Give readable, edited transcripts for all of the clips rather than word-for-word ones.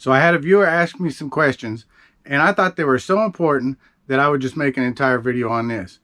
So I had a viewer ask me some questions, and I thought they were so important that I would just make an entire video on this.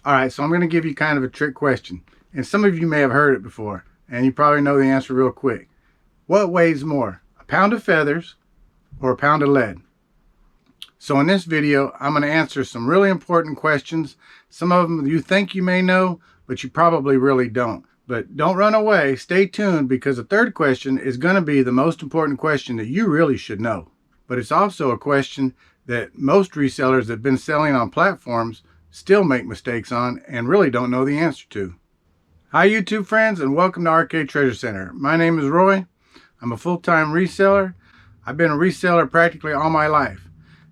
Alright, so I'm going to give you kind of a trick question. And some of you may have heard it before, and you probably know the answer real quick. What weighs more, a pound of feathers or a pound of lead? So in this video, I'm going to answer some really important questions. Some of them you think you may know, but you probably really don't. But don't run away, stay tuned, because the third question is going to be the most important question that you really should know. But it's also a question that most resellers that have been selling on platforms still make mistakes on and really don't know the answer to. Hi YouTube friends, and welcome to RK Treasure Center. My name is Roy. I'm a full-time reseller. I've been a reseller practically all my life.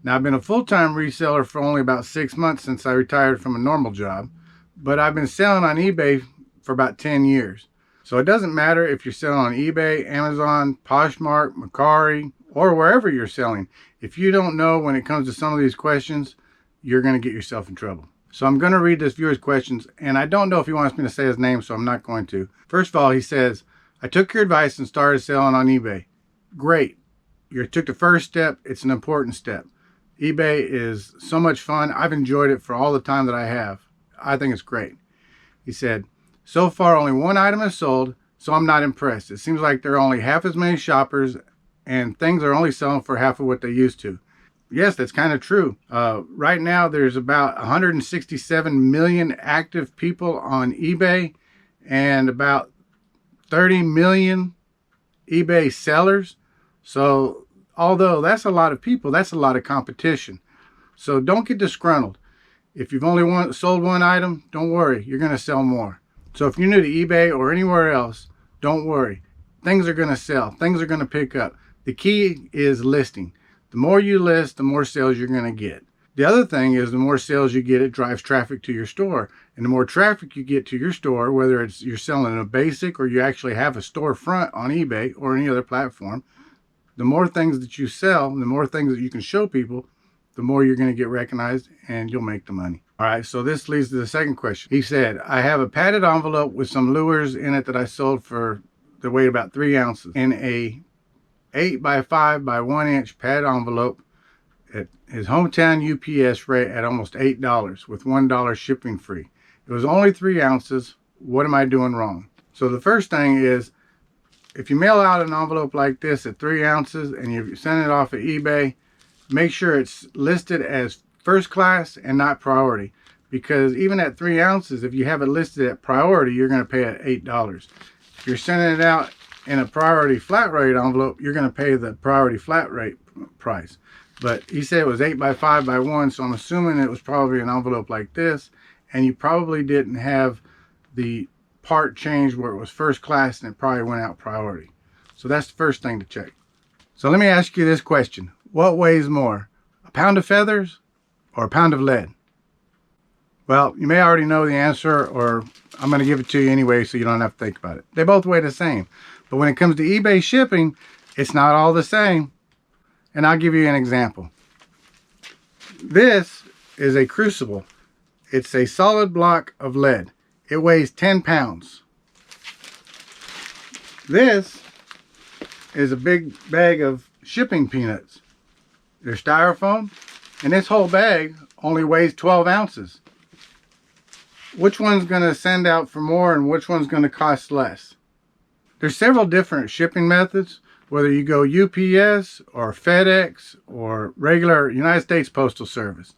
Now I've been a full-time reseller for only about 6 months since I retired from a normal job, but I've been selling on eBay for about 10 years. So it doesn't matter if you're selling on eBay, Amazon, Poshmark, Mercari, or wherever you're selling. If you don't know when it comes to some of these questions, you're going to get yourself in trouble. So I'm going to read this viewer's questions, and I don't know if he wants me to say his name, so I'm not going to. First of all, he says, I took your advice and started selling on eBay. Great. You took the first step. It's an important step. eBay is so much fun. I've enjoyed it for all the time that I have. I think it's great. He said, so far only one item is sold, so I'm not impressed. It seems like there are only half as many shoppers, and things are only selling for half of what they used to. Yes, that's kind of true. Right now, there's about 167 million active people on eBay and about 30 million eBay sellers. So, although that's a lot of people, that's a lot of competition. So don't get disgruntled. If you've only sold one item, don't worry, you're going to sell more. So if you're new to eBay or anywhere else, don't worry. Things are going to sell. Things are going to pick up. The key is listing. The more you list, the more sales you're going to get. The other thing is the more sales you get, it drives traffic to your store. And the more traffic you get to your store, whether it's you're selling a basic or you actually have a storefront on eBay or any other platform, the more things that you sell, the more things that you can show people, the more you're going to get recognized and you'll make the money. All right, so this leads to the second question. He said, I have a padded envelope with some lures in it that I sold for, that weighed about 3 ounces in a 8 by 5 by 1 inch pad envelope at his hometown UPS rate at almost $8 with $1 shipping free. It was only 3 ounces. What am I doing wrong? So the first thing is, if you mail out an envelope like this at 3 ounces and you send it off at eBay, make sure it's listed as first class and not priority, because even at 3 ounces, if you have it listed at priority, you're going to pay at $8. If you're sending it out in a priority flat rate envelope, you're going to pay the priority flat rate price. But he said it was 8 by 5 by 1, so I'm assuming it was probably an envelope like this, and you probably didn't have the part changed where it was first class and it probably went out priority. So that's the first thing to check. So let me ask you this question. What weighs more, a pound of feathers or a pound of lead? Well, you may already know the answer, or I'm going to give it to you anyway so you don't have to think about it. They both weigh the same. But when it comes to eBay shipping, it's not all the same. And I'll give you an example. This is a crucible. It's a solid block of lead. It weighs 10 pounds. This is a big bag of shipping peanuts. They're styrofoam, and this whole bag only weighs 12 ounces. Which one's going to send out for more and which one's going to cost less? There's several different shipping methods, whether you go UPS or FedEx or regular United States Postal Service.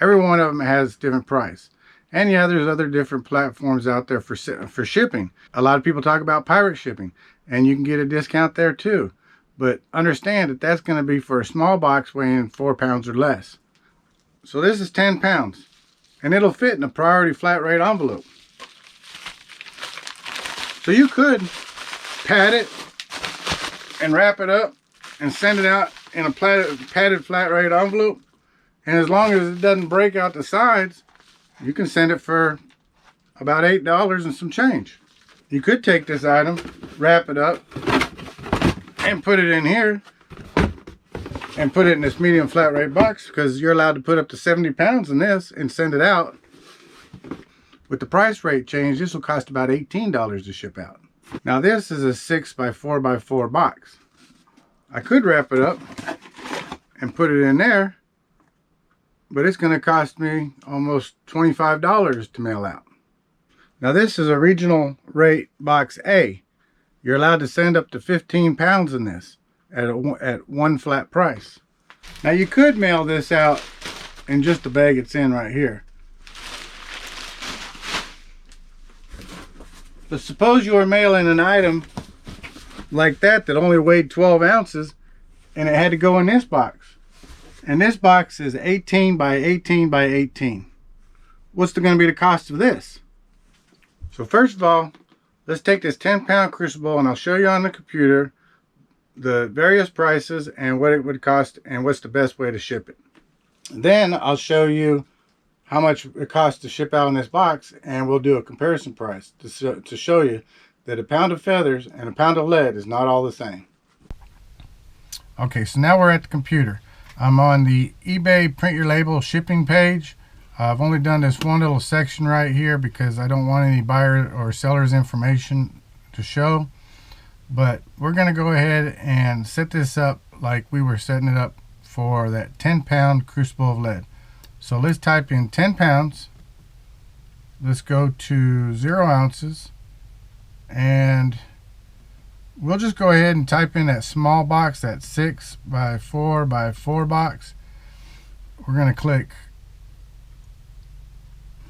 Every one of them has different price. And yeah, there's other different platforms out there for shipping. A lot of people talk about pirate shipping, and you can get a discount there too. But understand that that's going to be for a small box weighing 4 pounds or less. So this is 10 pounds, and it'll fit in a priority flat rate envelope. So you could pad it and wrap it up and send it out in a padded flat rate envelope, and as long as it doesn't break out the sides, you can send it for about $8 and some change. You could take this item, wrap it up, and put it in here and put it in this medium flat rate box, because you're allowed to put up to 70 pounds in this and send it out. With the price rate change, this will cost about $18 to ship out. Now this is a 6x4x4 box. I could wrap it up and put it in there, but it's going to cost me almost $25 to mail out. Now this is a regional rate box A. You're allowed to send up to 15 pounds in this at one flat price. Now you could mail this out in just the bag it's in right here. But suppose you were mailing an item like that only weighed 12 ounces and it had to go in this box. And this box is 18 by 18 by 18. What's going to be the cost of this? So first of all, let's take this 10-pound crucible and I'll show you on the computer the various prices and what it would cost and what's the best way to ship it. Then I'll show you how much it costs to ship out in this box, and we'll do a comparison price to show you that a pound of feathers and a pound of lead is not all the same. Okay, so now we're at the computer. I'm on the eBay print your label shipping page. I've only done this one little section right here because I don't want any buyer or seller's information to show. But we're going to go ahead and set this up like we were setting it up for that 10-pound crucible of lead. So let's type in 10 pounds. Let's go to 0 ounces. And we'll just go ahead and type in that small box, that 6x4x4 box. We're going to click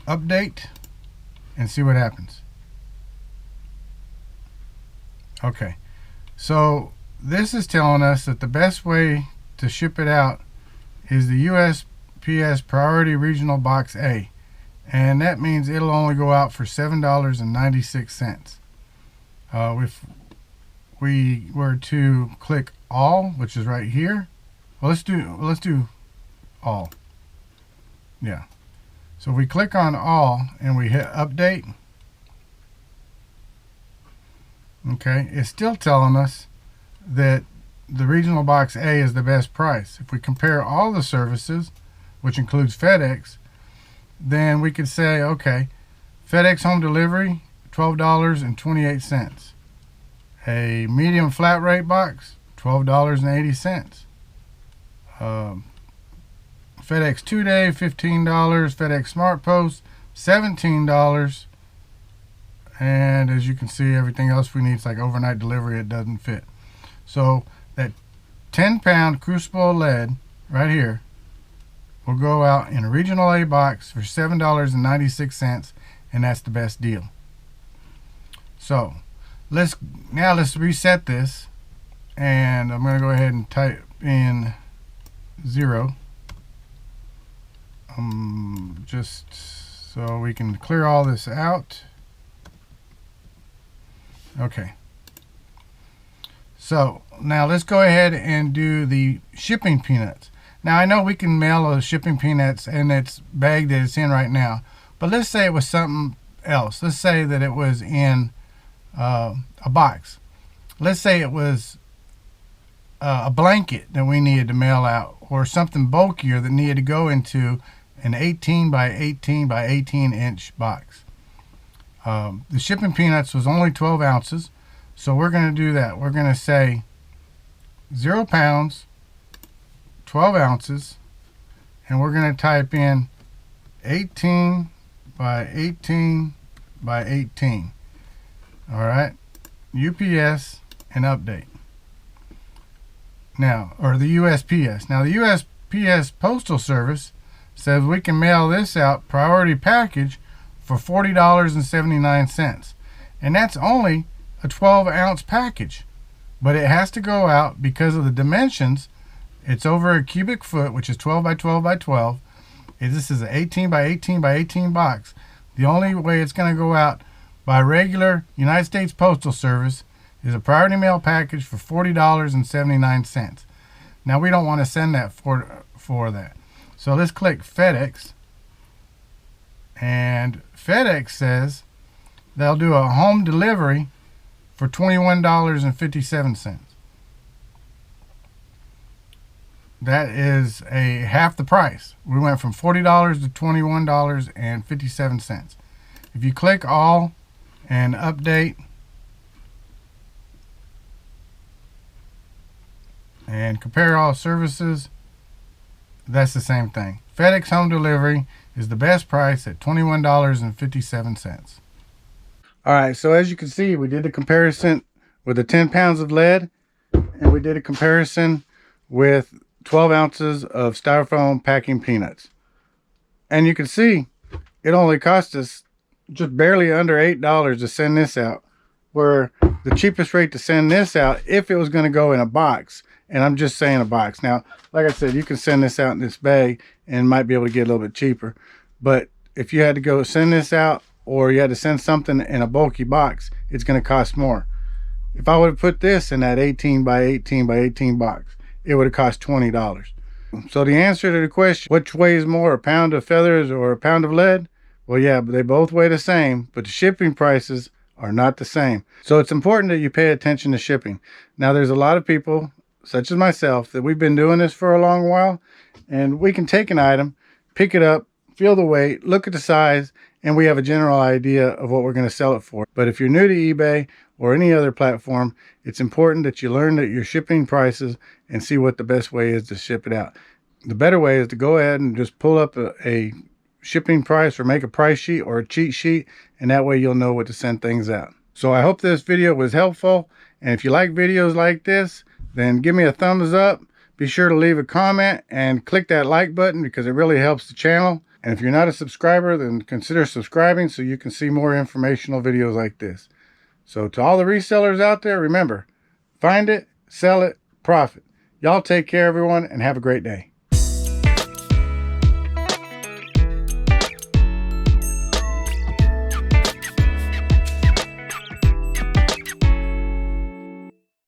update and see what happens. Okay, so this is telling us that the best way to ship it out is the USPS Priority Regional Box A, and that means it'll only go out for $7.96. If we were to click all, which is right here, well, let's do all. Yeah. So we click on all and we hit update. Okay, it's still telling us that the regional box A is the best price. If we compare all the services, which includes FedEx, then we could say, okay, FedEx home delivery, $12.28. A medium flat rate box, $12.80. FedEx 2-day, $15. FedEx Smart Post, $17. And as you can see, everything else we need is like overnight delivery. It doesn't fit. So that 10-pound crucible lead right here will go out in a regional A box for $7.96, and that's the best deal. So let's reset this, and I'm going to go ahead and type in 0, just so we can clear all this out. Okay, so now let's go ahead and do the shipping peanuts. Now I know we can mail those shipping peanuts in its bag that it's in right now, but let's say it was something else. Let's say that it was in a box. Let's say it was a blanket that we needed to mail out, or something bulkier that needed to go into an 18 by 18 by 18 inch box. The shipping peanuts was only 12 ounces, so we're going to do that. We're going to say 0 pounds, 12 ounces, and we're going to type in 18 by 18 by 18. All right, UPS and update. Now, or the USPS. Now, the USPS Postal Service says we can mail this out priority package for $40.79, and that's only a 12-ounce package, but it has to go out because of the dimensions. It's over a cubic foot, which is 12 by 12 by 12. This is an 18 by 18 by 18 box. The only way it's going to go out by regular United States Postal Service is a priority mail package for $40.79. Now we don't want to send that for that, so let's click FedEx. And FedEx says they'll do a home delivery for $21.57. that is a half the price. We went from $40 to $21.57. If you click all and update and compare all services, that's the same thing. FedEx home delivery is the best price at $21.57. All right, so as you can see, we did a comparison with the 10 pounds of lead, and we did a comparison with 12 ounces of styrofoam packing peanuts. And you can see it only cost us just barely under $8 to send this out, where the cheapest rate to send this out, if it was going to go in a box, and I'm just saying a box. Now, like I said, you can send this out in this bag and might be able to get a little bit cheaper. But if you had to go send this out, or you had to send something in a bulky box, it's going to cost more. If I would have put this in that 18 by 18 by 18 box, it would have cost $20. So the answer to the question, which weighs more, a pound of feathers or a pound of lead? Well, yeah, but they both weigh the same, but the shipping prices are not the same. So it's important that you pay attention to shipping. Now, there's a lot of people, such as myself, that we've been doing this for a long while, and we can take an item, pick it up, feel the weight, look at the size, and we have a general idea of what we're going to sell it for. But if you're new to eBay or any other platform, it's important that you learn that your shipping prices and see what the best way is to ship it out. The better way is to go ahead and just pull up a shipping price, or make a price sheet or a cheat sheet, and that way you'll know what to send things out. So I hope this video was helpful, and if you like videos like this, then give me a thumbs up. Be sure to leave a comment and click that like button, because it really helps the channel. And if you're not a subscriber, then consider subscribing so you can see more informational videos like this. So to all the resellers out there, remember, find it, sell it, profit. Y'all take care, everyone, and have a great day.